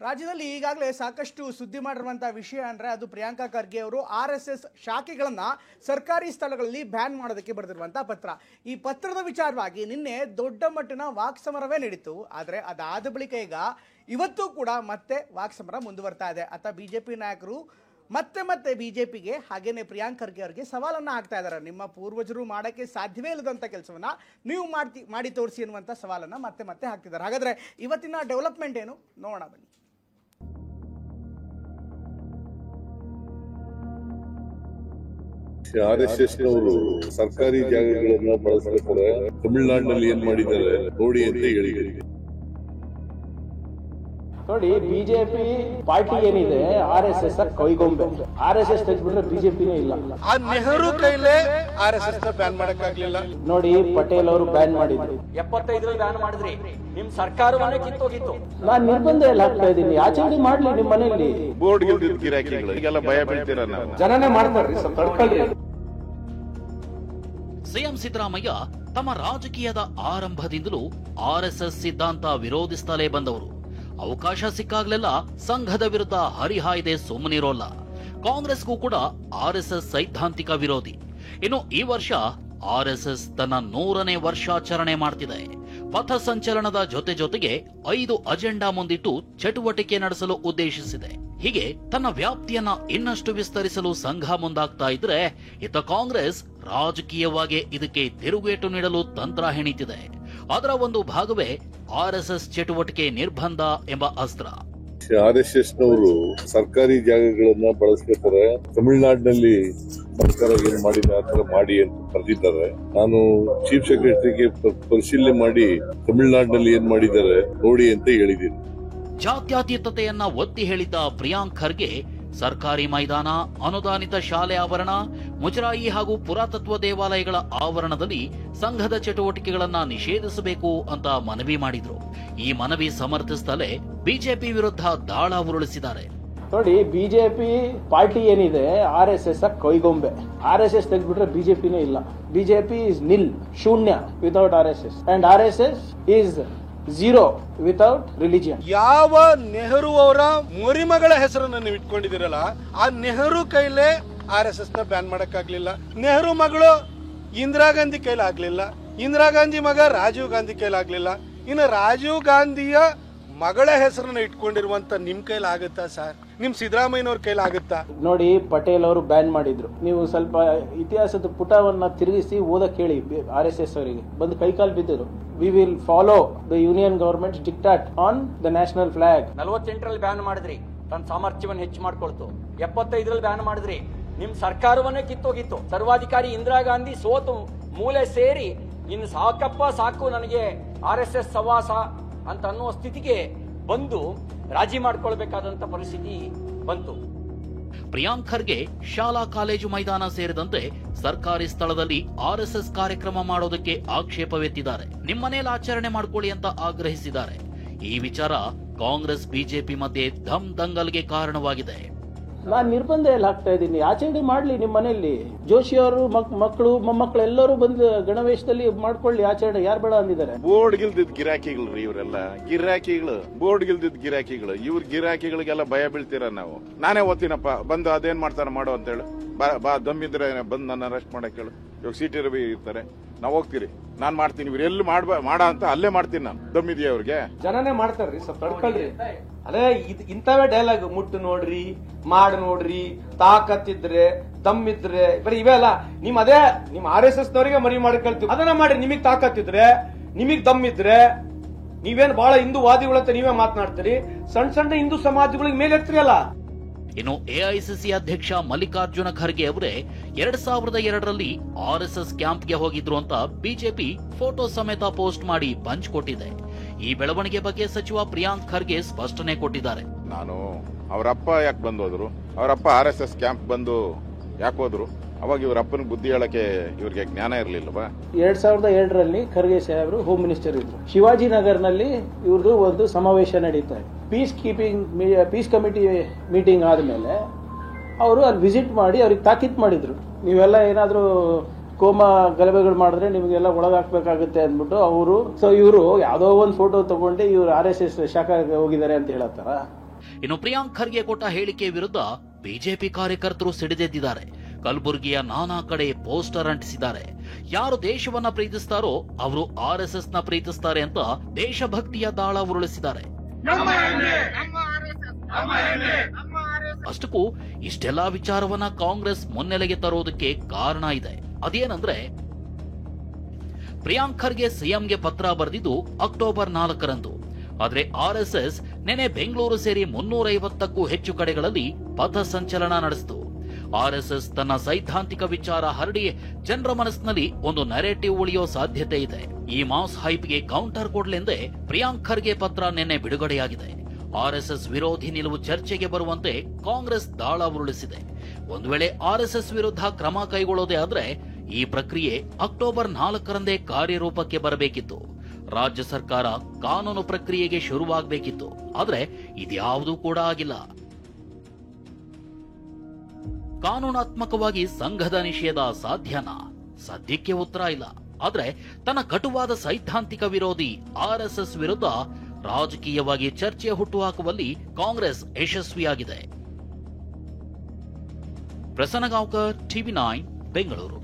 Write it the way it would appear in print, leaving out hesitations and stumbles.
ರಾಜ್ಯದಲ್ಲಿ ಈಗಾಗಲೇ ಸಾಕಷ್ಟು ಸುದ್ದಿ ಮಾಡಿರುವಂತಹ ವಿಷಯ ಅಂದರೆ ಅದು ಪ್ರಿಯಾಂಕಾ ಖರ್ಗೆ ಅವರು RSS ಶಾಖೆಗಳನ್ನು ಸರ್ಕಾರಿ ಸ್ಥಳಗಳಲ್ಲಿ ಬ್ಯಾನ್ ಮಾಡೋದಕ್ಕೆ ಬರೆದಿರುವಂಥ ಪತ್ರ. ಈ ಪತ್ರದ ವಿಚಾರವಾಗಿ ನಿನ್ನೆ ದೊಡ್ಡ ಮಟ್ಟಿನ ವಾಕ್ಸಮರವೇ ನಡೀತು. ಆದರೆ ಅದಾದ ಬಳಿಕ ಇವತ್ತು ಕೂಡ ಮತ್ತೆ ವಾಕ್ಸಮರ ಮುಂದುವರ್ತಾ ಇದೆ. ಅತ್ತ ಬಿಜೆಪಿ ನಾಯಕರು ಮತ್ತೆ ಬಿಜೆಪಿಗೆ ಹಾಗೇನೆ ಪ್ರಿಯಾಂಕ್ ಖರ್ಗೆ ಅವರಿಗೆ ಸವಾಲನ್ನು ಹಾಕ್ತಾ ಇದ್ದಾರೆ. ನಿಮ್ಮ ಪೂರ್ವಜರು ಮಾಡೋಕ್ಕೆ ಸಾಧ್ಯವೇ ಇಲ್ಲದಂಥ ಕೆಲಸವನ್ನು ನೀವು ಮಾಡಿ ತೋರಿಸಿ ಅನ್ನುವಂಥ ಸವಾಲನ್ನು ಮತ್ತೆ ಹಾಕ್ತಿದ್ದಾರೆ. ಹಾಗಾದರೆ ಇವತ್ತಿನ ಡೆವಲಪ್ಮೆಂಟ್ ಏನು ನೋಡೋಣ ಬನ್ನಿ. RSS ನವರು ಸರ್ಕಾರಿ ಜಾಗಗಳನ್ನ ಬಳಸ್ಬೇಕಾದ್ರೆ ತಮಿಳುನಾಡಿನಲ್ಲಿ ಏನ್ ಮಾಡಿದ್ದಾರೆ ನೋಡಿ ಅಂತ ಹೇಳಿದ್ರು. ನೋಡಿ, ಬಿಜೆಪಿ ಪಾರ್ಟಿ ಏನಿದೆ RSS ಕೈಗೊಂಬೆ. RSS ತೆಗೆದ್ಬಿಟ್ರೆ ಬಿಜೆಪಿನೇ ಇಲ್ಲ. ಆ ನೆಹರು ಕೈಲೇ RSS ಬ್ಯಾನ್ ಮಾಡಕ್ಕಾಗ್ಲಿಲ್ಲ. ನೋಡಿ, ಪಟೇಲ್ ಅವರು ಬ್ಯಾನ್ ಮಾಡಿದ್ರು. 75 ಬ್ಯಾನ್ ಮಾಡಿದ್ರಿ, ನಿಮ್ ಸರ್ಕಾರವನ್ನೇ ಕಿತ್ತೋಗಿತ್ತು. ನಾನ್ ನಿರ್ಬಂಧ ಎಲ್ಲ ಹಾಕ್ತಾ ಇದ್ದೀನಿ, ಆಚರಣೆ ಮಾಡ್ಲಿ ನಿಮ್ ಮನೆಯಲ್ಲಿ. ಬೋರ್ಡ್ ಗೆಲ್ದಿದ್ ಗಿರಾಕಿಗಳು ಈಗೆಲ್ಲ ಭಯ ಬೀಳ್ತೀರ. ನಾವು ಜನನೇ ಮಾಡ್ತಾರ್ರಿ, ಸ್ವಲ್ಪ ತಡ್ಕೊಳ್ರಿ. ಸಿಎಂ ಸಿದ್ದರಾಮಯ್ಯ ತಮ್ಮ ರಾಜಕೀಯದ ಆರಂಭದಿಂದಲೂ RSS ಸಿದ್ಧಾಂತ ವಿರೋಧಿಸುತ್ತಲೇ ಬಂದವರು. ಅವಕಾಶ ಸಿಕ್ಕಾಗ್ಲೆಲ್ಲ ಸಂಘದ ವಿರುದ್ಧ ಹರಿಹಾಯ್ದೆ ಸುಮ್ಮನಿರೋಲ್ಲ. ಕಾಂಗ್ರೆಸ್ಗೂ ಕೂಡ RSS ಸೈದ್ಧಾಂತಿಕ ವಿರೋಧಿ. ಇನ್ನು ಈ ವರ್ಷ RSS ತನ್ನ 100ನೇ ವರ್ಷಾಚರಣೆ ಮಾಡ್ತಿದೆ. ಪಥ ಸಂಚಲನದ ಜೊತೆಗೆ 5 ಅಜೆಂಡಾ ಮುಂದಿಟ್ಟು ಚಟುವಟಿಕೆ ನಡೆಸಲು ಉದ್ದೇಶಿಸಿದೆ. ಹೀಗೆ ತನ್ನ ವ್ಯಾಪ್ತಿಯನ್ನ ಇನ್ನಷ್ಟು ವಿಸ್ತರಿಸಲು ಸಂಘ ಮುಂದಾಗ್ತಾ ಇದ್ರೆ, ಇತ್ತ ಕಾಂಗ್ರೆಸ್ ರಾಜಕೀಯವಾಗಿ ಇದಕ್ಕೆ ತಿರುಗೇಟು ನೀಡಲು ತಂತ್ರ ಹೆಣಿತಿದೆ. ಅದರ ಒಂದು ಭಾಗವೇ RSS ಚಟುವಟಿಕೆ ನಿರ್ಬಂಧ ಎಂಬ ಅಸ್ತ್ರ. RSS ನವರು ಸರ್ಕಾರಿ ಜಾಗಗಳನ್ನ ಬಳಸ್ಬೇಕಾದ್ರೆ ತಮಿಳುನಾಡಿನಲ್ಲಿ ಸರ್ಕಾರ ಏನ್ ಮಾಡಿದೆ ಆತರ ಮಾಡಿ ಅಂತ ಬರೆದಿದ್ದಾರೆ. ನಾನು ಚೀಫ್ ಸೆಕ್ರೆಟರಿಗೆ ಪರಿಶೀಲನೆ ಮಾಡಿ ತಮಿಳುನಾಡಿನಲ್ಲಿ ಏನ್ ಮಾಡಿದ್ದಾರೆ ನೋಡಿ ಅಂತ ಹೇಳಿದ್ದೀನಿ. ಜಾತ್ಯತೀತತೆಯನ್ನ ಒತ್ತಿ ಹೇಳಿದ್ದ ಪ್ರಿಯಾಂಕ್ ಖರ್ಗೆ ಸರ್ಕಾರಿ ಮೈದಾನ, ಅನುದಾನಿತ ಶಾಲೆ ಆವರಣ, ಮುಜರಾಯಿ ಹಾಗೂ ಪುರಾತತ್ವ ದೇವಾಲಯಗಳ ಆವರಣದಲ್ಲಿ ಸಂಘದ ಚಟುವಟಿಕೆಗಳನ್ನ ನಿಷೇಧಿಸಬೇಕು ಅಂತ ಮನವಿ ಮಾಡಿದ್ರು. ಈ ಮನವಿ ಸಮರ್ಥಿಸುತ್ತಲೇ ಬಿಜೆಪಿ ವಿರುದ್ಧ ದಾಳ ಉರುಳಿಸಿದ್ದಾರೆ. ನೋಡಿ, ಬಿಜೆಪಿ ಪಾರ್ಟಿ ಏನಿದೆ RSS ಕೈಗೊಂಬೆ. RSS ತೆಗೆದ್ಬಿಟ್ರೆ ಬಿಜೆಪಿನೇ ಇಲ್ಲ. ಬಿಜೆಪಿ ಇಸ್ ನಿಲ್, ಶೂನ್ಯ without RSS, and RSS is zero without religion. ಯಾವ ನೆಹರು ಅವರ ಮರಿಮಗಳ ಹೆಸರನ್ನ ನೀವು ಇಟ್ಕೊಂಡಿದ್ದೀರಲ್ಲ, ಆ ನೆಹರು ಕೈಲೇ RSS ಬ್ಯಾನ್ ಮಾಡಕ್ಕಾಗ್ಲಿಲ್ಲ. ನೆಹರು ಮಗಳು ಇಂದಿರಾ ಗಾಂಧಿ ಕೈಲಾಗ್ಲಿಲ್ಲ. ಇಂದಿರಾ ಗಾಂಧಿ ಮಗ ರಾಜೀವ್ ಗಾಂಧಿ ಕೈಲಾಗ್ಲಿಲ್ಲ. ಇನ್ನು ರಾಜೀವ್ ಗಾಂಧಿಯ ಮಗಳ ಹೆಸರನ್ನ ಇಟ್ಕೊಂಡಿರುವಂತ ನಿಮ್ ಕೈಲಾಗುತ್ತಾ ಸರ್? ನಿಮ್ ಸಿದ್ದರಾಮಯ್ಯನವ್ರ ಕೈಲಾಗುತ್ತಾ? ನೋಡಿ, ಪಟೇಲ್ ಅವರು ಬ್ಯಾನ್ ಮಾಡಿದ್ರು. ನೀವು ಸ್ವಲ್ಪ ಇತಿಹಾಸದ ಪುಟವನ್ನ ತಿರುಗಿಸಿ ಓದಕ್ ಹೇಳಿ RSS ಅವರಿಗೆ. ಬಂದು ಕೈಕಾಲು ಬಿದ್ದರು. We will follow the union government diktat on the national flag. 48ರಲ್ಲಿ ಬ್ಯಾನ್ ಮಾಡಿದ್ರಿ, ತನ್ನ ಸಾಮರ್ಥ್ಯವನ್ನು ಹೆಚ್ಚು ಮಾಡ್ಕೊಳ್ತು. 75ರಲ್ಲಿ ಬ್ಯಾನ್ ಮಾಡಿದ್ರಿ, ನಿಮ್ ಸರ್ಕಾರವನ್ನೇ ಕಿತ್ತೋಗಿತ್ತು. ಸರ್ವಾಧಿಕಾರಿ ಇಂದಿರಾ ಗಾಂಧಿ ಸೋತು ಮೂಲೆ ಸೇರಿ ಇನ್ನು ಸಾಕಪ್ಪ ಸಾಕು ನನಗೆ RSS ಸವಾಸ ಅಂತ ಅನ್ನುವ ಸ್ಥಿತಿಗೆ ಬಂದು ರಾಜಿ ಮಾಡ್ಕೊಳ್ಬೇಕಾದಂತ ಪರಿಸ್ಥಿತಿ ಬಂತು. ಪ್ರಿಯಾಂಕ್ ಖರ್ಗೆ ಶಾಲಾ ಕಾಲೇಜು ಮೈದಾನ ಸೇರಿದಂತೆ ಸರ್ಕಾರಿ ಸ್ಥಳದಲ್ಲಿ RSS ಕಾರ್ಯಕ್ರಮ ಮಾಡೋದಕ್ಕೆ ಆಕ್ಷೇಪವೆತ್ತಿದ್ದಾರೆ. ನಿಮ್ಮನೇಲಿ ಆಚರಣೆ ಮಾಡ್ಕೊಳ್ಳಿ ಅಂತ ಆಗ್ರಹಿಸಿದ್ದಾರೆ. ಈ ವಿಚಾರ ಕಾಂಗ್ರೆಸ್ ಬಿಜೆಪಿ ಮಧ್ಯೆ ಧಮ್ ದಂಗಲ್ಗೆ ಕಾರಣವಾಗಿದೆ. ನಾನ್ ನಿರ್ಬಂಧ ಎಲ್ಲ ಹಾಕ್ತಾ ಇದ್ದೀನಿ, ಆಚರಣೆ ಮಾಡ್ಲಿ ನಿಮ್ ಮನೆಯಲ್ಲಿ. ಜೋಶಿ ಅವರು ಮಕ್ಕಳು ಮೊಮ್ಮಕ್ಕಳು ಎಲ್ಲರೂ ಬಂದು ಗಣವೇಶದಲ್ಲಿ ಮಾಡ್ಕೊಳ್ಳಿ ಆಚರಣೆ. ಯಾರು ಬೇಡ ಅಂದಿದ್ದಾರೆ? ಬೋರ್ಡ್ ಗಿಲ್ದಿದ್ ಗಿರಾಕಿಗಳು ಇವರೆಲ್ಲ ಗಿರಾಕಿಗಳು. ಬೋರ್ಡ್ ಗಿಲ್ದಿದ್ ಗಿರಾಕಿಗಳು. ಇವ್ರ ಗಿರಾಕಿಗಳಿಗೆಲ್ಲ ಭಯ ಬೀಳ್ತೀರ. ನಾವು ನಾನೇ ಓದ್ತೀನಪ್ಪ, ಬಂದು ಅದೇನ್ ಮಾಡ್ತಾರ ಮಾಡೋ ಅಂತ ಹೇಳು. ಬಾ ದಮ್ಮಿದ್ರೆ ಬಂದು ನನ್ನ ಅರೆಸ್ಟ್ ಮಾಡಕ್ ಹೇಳು. ಇವಾಗ ಸಿಟಿ ರವಿ ಇರ್ತಾರೆ, ನಾವ್ ಹೋಗ್ತೀರಿ, ನಾನ್ ಮಾಡ್ತೀನಿ. ಇವ್ರು ಎಲ್ಲಿ ಮಾಡ ಅಂತ ಅಲ್ಲೇ ಮಾಡ್ತೀನಿ ನಾನು. ದಮ್ಮಿದ್ಯಾ ಅವ್ರಿಗೆ? ಜನನೇ ಮಾಡ್ತಾರ್ರಿ, ಸ್ವಲ್ಪ ತಡ್ಕೊಳ್ರಿ. ಅದೇ ಇಂಥವೇ ಡೈಲಾಗ್. ಮುಟ್ಟು ನೋಡ್ರಿ, ಮಾಡ್ ನೋಡ್ರಿ, ತಾಕತ್ತಿದ್ರೆ, ದಮ್ಮಿದ್ರೆ, ಬರೀ ಇವೇ ಅಲ್ಲ. ಅದೇ ನಿಮ್ RSS ನವರಿಗೆ ಮರಿ ಮಾಡ್ಕೊಳ್ತೀವಿ. ಅದನ್ನ ಮಾಡ್ರಿ. ನಿಮಗ್ ತಾಕತ್ತಿದ್ರೆ, ನಿಮಗ್ ದಮ್ಮಿದ್ರೆ, ನೀವೇನ್ ಬಹಳ ಹಿಂದೂವಾದಿಗಳಂತ ನೀವೇ ಮಾತನಾಡ್ತೀರಿ. ಸಣ್ಣ ಹಿಂದೂ ಸಮಾಜಗಳಿಗೆ ಮೇಲೆ ಎತ್ರಿ ಅಲ್ಲ. ಇನ್ನು AICC ಅಧ್ಯಕ್ಷ ಮಲ್ಲಿಕಾರ್ಜುನ ಖರ್ಗೆ ಅವರೇ 2002ರಲ್ಲಿ RSS ಕ್ಯಾಂಪ್ಗೆ ಹೋಗಿದ್ರು ಅಂತ ಬಿಜೆಪಿ ಫೋಟೋ ಸಮೇತ ಪೋಸ್ಟ್ ಮಾಡಿ ಪಂಚ್ ಕೊಟ್ಟಿದೆ. ಈ ಬೆಳವಣಿಗೆ ಬಗ್ಗೆ ಸಚಿವ ಪ್ರಿಯಾಂಕ್ ಖರ್ಗೆ ಸ್ಪಷ್ಟನೆ ಕೊಟ್ಟಿದ್ದಾರೆ. ನಾನು ಅವರಪ್ಪ ಯಾಕೆ ಬಂದು ಹೋದ್ರು, ಅವರಪ್ಪ RSS ಕ್ಯಾಂಪ್ ಬಂದು ಯಾಕೆ ಹೋದ್ರು, ಅವಾಗ ಇವ್ರ ಅಪ್ಪನ ಬುದ್ಧಿ ಹೇಳಕ್ಕೆ ಇವ್ರಿಗೆ ಜ್ಞಾನ ಇರ್ಲಿಲ್ವಾ? 2007ರಲ್ಲಿ ಖರ್ಗೆ ಸಾಹೇಬರು ಹೋಮ್ ಮಿನಿಸ್ಟರ್ ಇದ್ರು. ಶಿವಾಜಿನಗರ್ನಲ್ಲಿ ಇವ್ರದ್ದು ಒಂದು ಸಮಾವೇಶ ನಡೀತಾ ಇದೆ. ಪೀಸ್ ಕಮಿಟಿ ಮೀಟಿಂಗ್ ಆದ್ಮೇಲೆ ಅವರು ಅಲ್ಲಿ ವಿಸಿಟ್ ಮಾಡಿ ಅವ್ರಿಗೆ ತಾಕೀತ್ ಮಾಡಿದ್ರು. ನೀವೆಲ್ಲ ಏನಾದ್ರೂ ಕೋಮ ಗಲಭೆಗಳು ಮಾಡಿದ್ರೆ ನಿಮಗೆಲ್ಲ ಒಳಗಾಕ್ಬೇಕಾಗುತ್ತೆ ಅಂದ್ಬಿಟ್ಟು ಅವರು. ಸೊ ಇವರು ಯಾವ್ದೋ ಒಂದು ಫೋಟೋ ತಗೊಂಡು ಇವ್ರು RSS ಶಾಖೆಗೆ ಹೋಗಿದ್ದಾರೆ ಅಂತ ಹೇಳತ್ತಾರ. ಇನ್ನು ಪ್ರಿಯಾಂಕ್ ಖರ್ಗೆ ಕೊಟ್ಟ ಹೇಳಿಕೆ ವಿರುದ್ಧ ಬಿಜೆಪಿ ಕಾರ್ಯಕರ್ತರು ಸಿಡಿದೆದ್ದಿದ್ದಾರೆ. ಕಲಬುರಗಿಯ ನಾನಾ ಕಡೆ ಪೋಸ್ಟರ್ ಅಂಟಿಸಿದ್ದಾರೆ. ಯಾರು ದೇಶವನ್ನ ಪ್ರೀತಿಸ್ತಾರೋ ಅವರು RSS ನ ಪ್ರೀತಿಸ್ತಾರೆ ಅಂತ ದೇಶಭಕ್ತಿಯ ದಾಳ ಉರುಳಿಸಿದ್ದಾರೆ. ಅಷ್ಟಕ್ಕೂ ಇಷ್ಟೆಲ್ಲಾ ವಿಚಾರವನ್ನ ಕಾಂಗ್ರೆಸ್ ಮುನ್ನೆಲೆಗೆ ತರೋದಕ್ಕೆ ಕಾರಣ ಇದೆ. ಅದೇನಂದ್ರೆ ಪ್ರಿಯಾಂಕ್ ಖರ್ಗೆ ಸಿಎಂಗೆ ಪತ್ರ ಬರೆದಿದ್ದು ಅಕ್ಟೋಬರ್ 4ರಂದು. ಆದ್ರೆ RSS ನೆನೆ ಬೆಂಗಳೂರು ಸೇರಿ 350ಕ್ಕೂ ಹೆಚ್ಚು ಕಡೆಗಳಲ್ಲಿ ಪಥ ಸಂಚಲನ ನಡೆಸಿತು. RSS ತನ್ನ ಸೈದ್ಧಾಂತಿಕ ವಿಚಾರ ಹರಡಿ ಜನರ ಮನಸ್ಸಿನಲ್ಲಿ ಒಂದು ನೆರೇಟಿವ್ ಉಳಿಯೋ ಸಾಧ್ಯತೆ ಇದೆ. ಈ ಮಾಸ್ ಹೈಪ್ಗೆ ಕೌಂಟರ್ ಕೊಡ್ಲೆಂದೇ ಪ್ರಿಯಾಂಕ್ ಖರ್ಗೆ ಪತ್ರ ನಿನ್ನೆ ಬಿಡುಗಡೆಯಾಗಿದೆ. RSS ವಿರೋಧಿ ನಿಲುವು ಚರ್ಚೆಗೆ ಬರುವಂತೆ ಕಾಂಗ್ರೆಸ್ ದಾಳ ಉರುಳಿಸಿದೆ. ಒಂದು ವೇಳೆ RSS ವಿರುದ್ಧ ಕ್ರಮ ಕೈಗೊಳ್ಳೋದೇ ಆದ್ರೆ ಈ ಪ್ರಕ್ರಿಯೆ ಅಕ್ಟೋಬರ್ 4ರಂದೇ ಕಾರ್ಯರೂಪಕ್ಕೆ ಬರಬೇಕಿತ್ತು. ರಾಜ್ಯ ಸರ್ಕಾರ ಕಾನೂನು ಪ್ರಕ್ರಿಯೆಗೆ ಶುರುವಾಗಬೇಕಿತ್ತು. ಆದ್ರೆ ಇದ್ಯಾವುದೂ ಕೂಡ ಆಗಿಲ್ಲ. ಕಾನೂನಾತ್ಮಕವಾಗಿ ಸಂಘದ ನಿಷೇಧ ಸಾಧ್ಯನಾ? ಸದ್ಯಕ್ಕೆ ಉತ್ತರ ಇಲ್ಲ. ಆದ್ರೆ ತನ್ನ ಕಟುವಾದ ಸೈದ್ಧಾಂತಿಕ ವಿರೋಧಿ RSS ವಿರುದ್ಧ ರಾಜಕೀಯವಾಗಿ ಚರ್ಚೆ ಹುಟ್ಟುಹಾಕುವಲ್ಲಿ ಕಾಂಗ್ರೆಸ್ ಯಶಸ್ವಿಯಾಗಿದೆ. ಪ್ರಸನ್ನ ಗಾಂವ್ಕರ್, TV9 ಬೆಂಗಳೂರು.